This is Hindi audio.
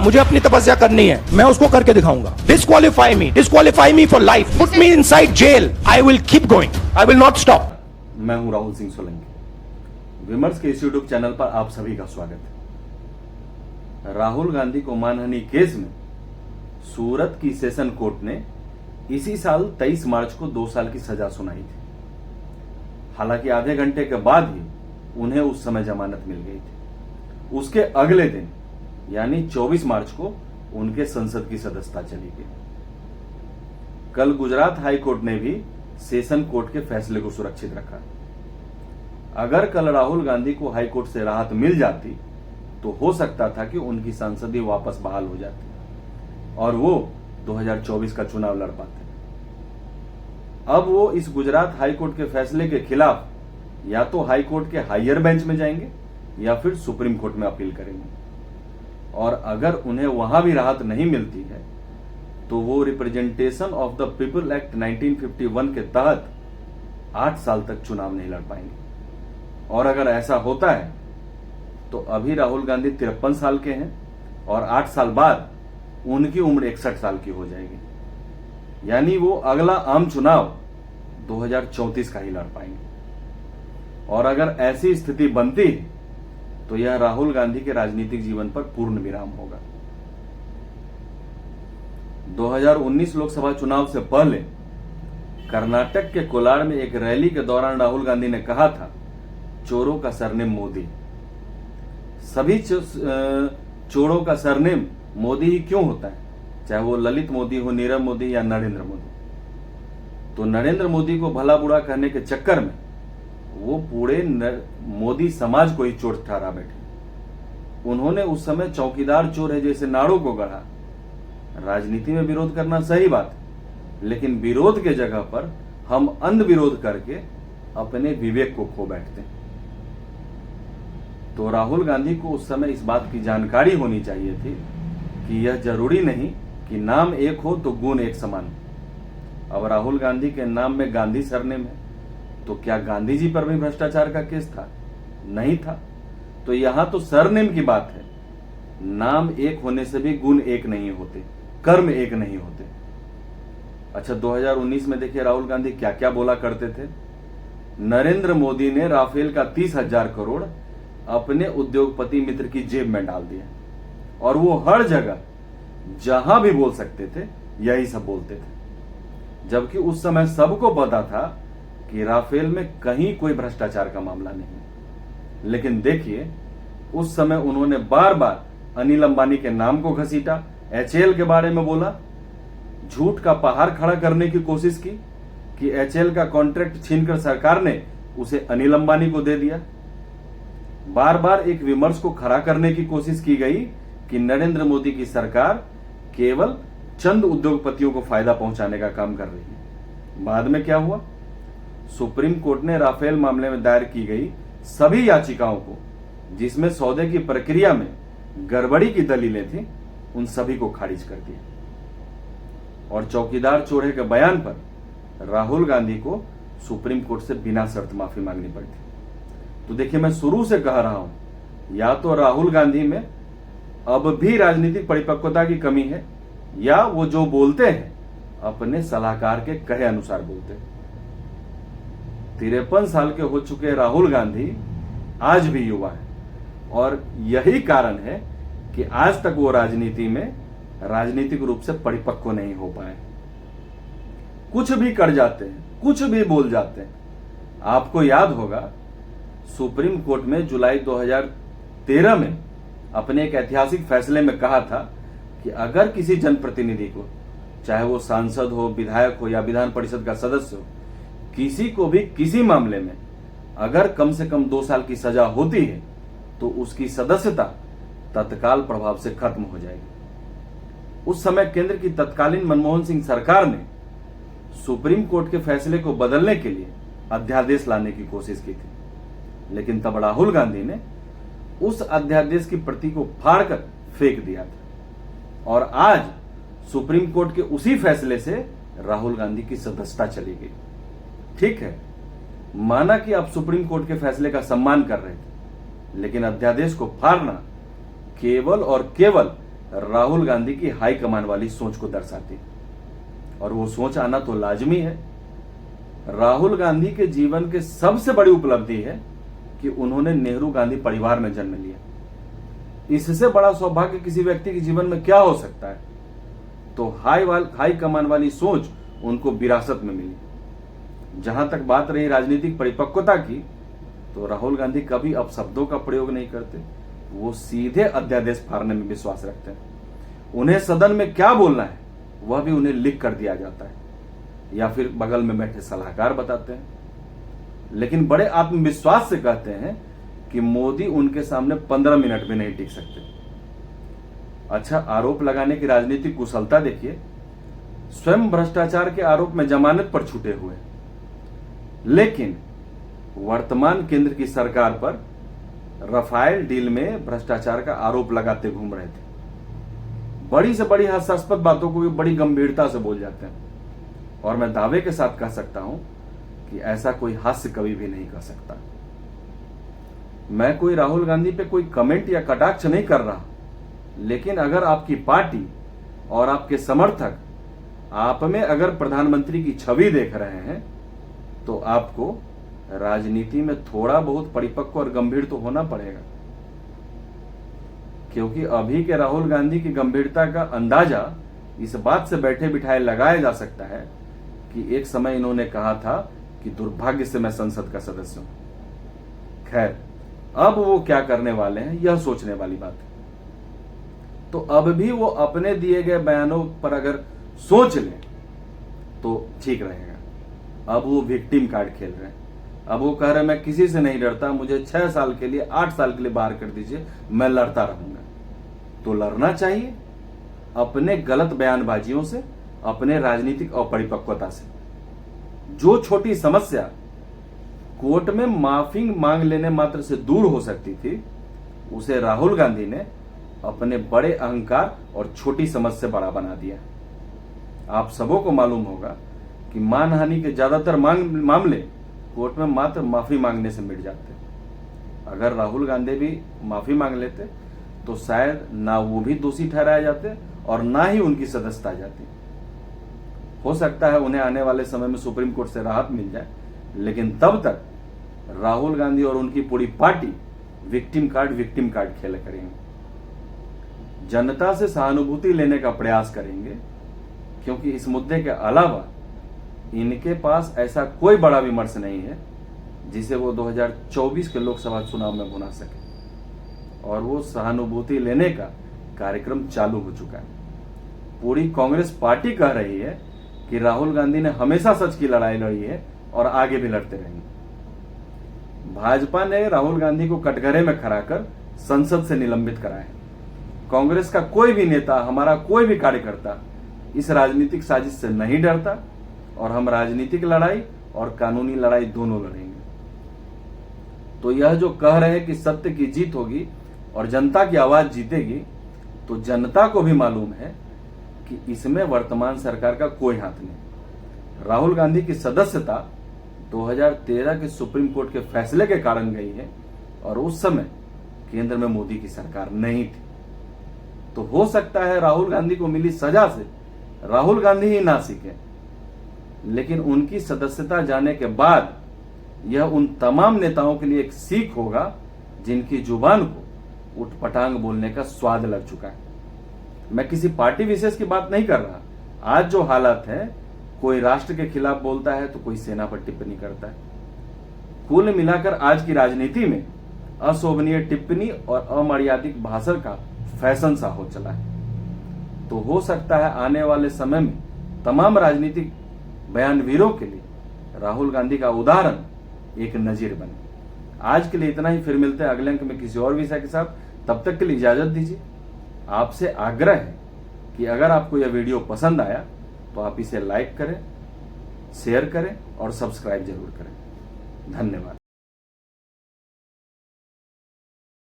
मुझे अपनी तपस्या करनी है, मैं उसको करके दिखाऊंगा। Disqualify me for life, put me inside jail, I will keep going, I will not stop. मैं हूं राहुल सिंह सोलंकी। विमर्श के इस यूट्यूब चैनल पर आप सभी का स्वागत है। राहुल गांधी को मानहानि केस में सूरत की सेशन कोर्ट ने इसी साल 23 मार्च को 2 साल की सजा सुनाई थी। हालांकि आधे घंटे के बाद ही उन्हें उस समय जमानत मिल गई थी। उसके अगले दिन यानी 24 मार्च को उनके संसद की सदस्यता चली गई। कल गुजरात हाई कोर्ट ने भी सेशन कोर्ट के फैसले को सुरक्षित रखा। अगर कल राहुल गांधी को हाई कोर्ट से राहत मिल जाती तो हो सकता था कि उनकी सांसदी वापस बहाल हो जाती और वो 2024 का चुनाव लड़ पाते। अब वो इस गुजरात हाई कोर्ट के फैसले के खिलाफ या तो हाई कोर्ट के हायर बेंच में जाएंगे या फिर सुप्रीम कोर्ट में अपील करेंगे। और अगर उन्हें वहां भी राहत नहीं मिलती है तो वो representation of the people act 1951 के तहत 8 साल तक चुनाव नहीं लड़ पाएंगे। और अगर ऐसा होता है तो अभी राहुल गांधी 53 साल के हैं और 8 साल बाद उनकी उम्र 61 साल की हो जाएगी। यानी वो अगला आम चुनाव 2034 का ही लड़ पाएंगे। और अगर ऐसी स्थिति बनती है तो यह राहुल गांधी के राजनीतिक जीवन पर पूर्ण विराम होगा। 2019 लोकसभा चुनाव से पहले कर्नाटक के कोलार में एक रैली के दौरान राहुल गांधी ने कहा था, चोरों का सरनेम मोदी। सभी चोरों का सरनेम मोदी ही क्यों होता है, चाहे वो ललित मोदी हो, नीरव मोदी या नरेंद्र मोदी। तो नरेंद्र मोदी को भला बुरा कहने के चक्कर में वो पूरे मोदी समाज को ही चोर ठहरा बैठे। उन्होंने उस समय चौकीदार चोर है जैसे नारों को गढ़ा। राजनीति में विरोध करना सही बात है, लेकिन विरोध के जगह पर हम अंध विरोध करके अपने विवेक को खो बैठते हैं। तो राहुल गांधी को उस समय इस बात की जानकारी होनी चाहिए थी कि यह जरूरी नहीं कि नाम एक हो तो गुण एक समान। अब राहुल गांधी के नाम में गांधी सरनेम है तो क्या गांधी जी पर भी भ्रष्टाचार का केस था? नहीं था। तो यहां तो सरनेम की बात है। नाम एक होने से भी गुण एक नहीं होते, कर्म एक नहीं होते। अच्छा, 2019 में देखिए राहुल गांधी क्या क्या बोला करते थे। नरेंद्र मोदी ने राफेल का 30,000 करोड़ अपने उद्योगपति मित्र की जेब में डाल दिया और वो हर जगह जहां भी बोल सकते थे यही सब बोलते थे, जबकि उस समय सबको पता था कि राफेल में कहीं कोई भ्रष्टाचार का मामला नहीं। लेकिन देखिए, उस समय उन्होंने बार बार अनिल अंबानी के नाम को घसीटा, एचएएल के बारे में बोला, झूठ का पहाड़ खड़ा करने की कोशिश की कि एचएएल का कॉन्ट्रैक्ट छीनकर सरकार ने उसे अनिल अंबानी को दे दिया। बार बार एक विमर्श को खड़ा करने की कोशिश की गई कि नरेंद्र मोदी की सरकार केवल चंद उद्योगपतियों को फायदा पहुंचाने का काम कर रही है। बाद में क्या हुआ? सुप्रीम कोर्ट ने राफेल मामले में दायर की गई सभी याचिकाओं को, जिसमें सौदे की प्रक्रिया में गड़बड़ी की दलीलें थी, उन सभी को खारिज कर दिया। और चौकीदार चोरे के बयान पर राहुल गांधी को सुप्रीम कोर्ट से बिना शर्त माफी मांगनी पड़ी। तो देखिए, मैं शुरू से कह रहा हूं, या तो राहुल गांधी में अब भी राजनीतिक परिपक्वता की कमी है या वो जो बोलते हैं अपने सलाहकार के कहे अनुसार बोलते हैं। 53 साल के हो चुके राहुल गांधी आज भी युवा है और यही कारण है कि आज तक वो राजनीति में राजनीतिक रूप से परिपक्व नहीं हो पाए। कुछ भी कर जाते हैं, कुछ भी बोल जाते हैं। आपको याद होगा, सुप्रीम कोर्ट में जुलाई 2013 में अपने एक ऐतिहासिक फैसले में कहा था कि अगर किसी जनप्रतिनिधि को, चाहे वो सांसद हो, विधायक हो या विधान परिषद का सदस्य हो, किसी को भी किसी मामले में अगर कम से कम 2 साल की सजा होती है तो उसकी सदस्यता तत्काल प्रभाव से खत्म हो जाएगी। उस समय केंद्र की तत्कालीन मनमोहन सिंह सरकार ने सुप्रीम कोर्ट के फैसले को बदलने के लिए अध्यादेश लाने की कोशिश की थी, लेकिन तब राहुल गांधी ने उस अध्यादेश की प्रति को फाड़कर फेंक दिया था। और आज सुप्रीम कोर्ट के उसी फैसले से राहुल गांधी की सदस्यता चली गई। ठीक है, माना कि आप सुप्रीम कोर्ट के फैसले का सम्मान कर रहे थे, लेकिन अध्यादेश को फाड़ना केवल और केवल राहुल गांधी की हाईकमान वाली सोच को दर्शाती है, और वो सोच आना तो लाजमी है। राहुल गांधी के जीवन के सबसे बड़ी उपलब्धि है कि उन्होंने नेहरू गांधी परिवार में जन्म लिया। इससे बड़ा सौभाग्य किसी व्यक्ति के जीवन में क्या हो सकता है। तो हाई कमान वाली सोच उनको विरासत में मिली। जहां तक बात रही राजनीतिक परिपक्वता की, तो राहुल गांधी कभी अपशब्दों का प्रयोग नहीं करते, वो सीधे अध्यादेश फाड़ने में विश्वास रखते हैं। उन्हें सदन में क्या बोलना है वह भी उन्हें लिख कर दिया जाता है, या फिर बगल में बैठे सलाहकार बताते हैं। लेकिन बड़े आत्मविश्वास से कहते हैं कि मोदी उनके सामने 15 मिनट भी नहीं टिक सकते। अच्छा, आरोप लगाने की राजनीतिक कुशलता देखिए। स्वयं भ्रष्टाचार के आरोप में जमानत पर छूटे हुए, लेकिन वर्तमान केंद्र की सरकार पर राफेल डील में भ्रष्टाचार का आरोप लगाते घूम रहे थे। बड़ी से बड़ी हास्यास्पद बातों को भी बड़ी गंभीरता से बोल जाते हैं, और मैं दावे के साथ कह सकता हूं कि ऐसा कोई हास्य कभी भी नहीं कर सकता। मैं कोई राहुल गांधी पे कोई कमेंट या कटाक्ष नहीं कर रहा, लेकिन अगर आपकी पार्टी और आपके समर्थक आप में अगर प्रधानमंत्री की छवि देख रहे हैं, तो आपको राजनीति में थोड़ा बहुत परिपक्व और गंभीर तो होना पड़ेगा। क्योंकि अभी के राहुल गांधी की गंभीरता का अंदाजा इस बात से बैठे बिठाए लगाया जा सकता है कि एक समय इन्होंने कहा था कि दुर्भाग्य से मैं संसद का सदस्य हूं। खैर, अब वो क्या करने वाले हैं यह सोचने वाली बात है। तो अब भी वो अपने दिए गए बयानों पर अगर सोच लें तो ठीक रहेगा। अब वो विक्टिम कार्ड खेल रहे हैं। अब वो कह रहे हैं मैं किसी से नहीं डरता, मुझे 6 साल के लिए 8 साल के लिए बाहर कर दीजिए, मैं लड़ता रहूंगा। तो लड़ना चाहिए अपने गलत बयानबाजियों से, अपने राजनीतिक अपरिपक्वता से। जो छोटी समस्या कोर्ट में माफी मांग लेने मात्र से दूर हो सकती थी, उसे राहुल गांधी ने अपने बड़े अहंकार और छोटी समझ से बड़ा बना दिया। आप सबों को मालूम होगा कि मानहानि के ज्यादातर मामले कोर्ट में मात्र माफी मांगने से मिट जाते। अगर राहुल गांधी भी माफी मांग लेते तो शायद ना वो भी दोषी ठहराए जाते और ना ही उनकी सदस्यता जाती। हो सकता है उन्हें आने वाले समय में सुप्रीम कोर्ट से राहत मिल जाए, लेकिन तब तक राहुल गांधी और उनकी पूरी पार्टी विक्टिम कार्ड खेल करेंगे। जनता से सहानुभूति लेने का प्रयास करेंगे, क्योंकि इस मुद्दे के अलावा इनके पास ऐसा कोई बड़ा विमर्श नहीं है जिसे वो 2024 के लोकसभा चुनाव में भुना सके। और वो सहानुभूति लेने का कार्यक्रम चालू हो चुका है। पूरी कांग्रेस पार्टी कह रही है कि राहुल गांधी ने हमेशा सच की लड़ाई लड़ी है और आगे भी लड़ते रहेंगे। भाजपा ने राहुल गांधी को कटघरे में खड़ा कर संसद से निलंबित कराया है। कांग्रेस का कोई भी नेता, हमारा कोई भी कार्यकर्ता इस राजनीतिक साजिश से नहीं डरता, और हम राजनीतिक लड़ाई और कानूनी लड़ाई दोनों लड़ेंगे। तो यह जो कह रहे हैं कि सत्य की जीत होगी और जनता की आवाज जीतेगी, तो जनता को भी मालूम है कि इसमें वर्तमान सरकार का कोई हाथ नहीं। राहुल गांधी की सदस्यता 2013 के सुप्रीम कोर्ट के फैसले के कारण गई है, और उस समय केंद्र में मोदी की सरकार नहीं थी। तो हो सकता है राहुल गांधी को मिली सजा से राहुल गांधी ही ना सीखे, लेकिन उनकी सदस्यता जाने के बाद यह उन तमाम नेताओं के लिए एक सीख होगा जिनकी जुबान को उठपटांग बोलने का स्वाद लग चुका है। मैं किसी पार्टी विशेष की बात नहीं कर रहा। आज जो हालात है, कोई राष्ट्र के खिलाफ बोलता है तो कोई सेना पर टिप्पणी करता है। कुल मिलाकर आज की राजनीति में अशोभनीय टिप्पणी और अमर्यादित भाषण का फैशन सा हो चला है। तो हो सकता है आने वाले समय में तमाम राजनीतिक बयानवीरों के लिए राहुल गांधी का उदाहरण एक नजीर बने। आज के लिए इतना ही, फिर मिलते हैं अगले अंक में किसी और विषय के साथ। तब तक के लिए इजाजत दीजिए। आपसे आग्रह है कि अगर आपको यह वीडियो पसंद आया तो आप इसे लाइक करें, शेयर करें और सब्सक्राइब जरूर करें। धन्यवाद।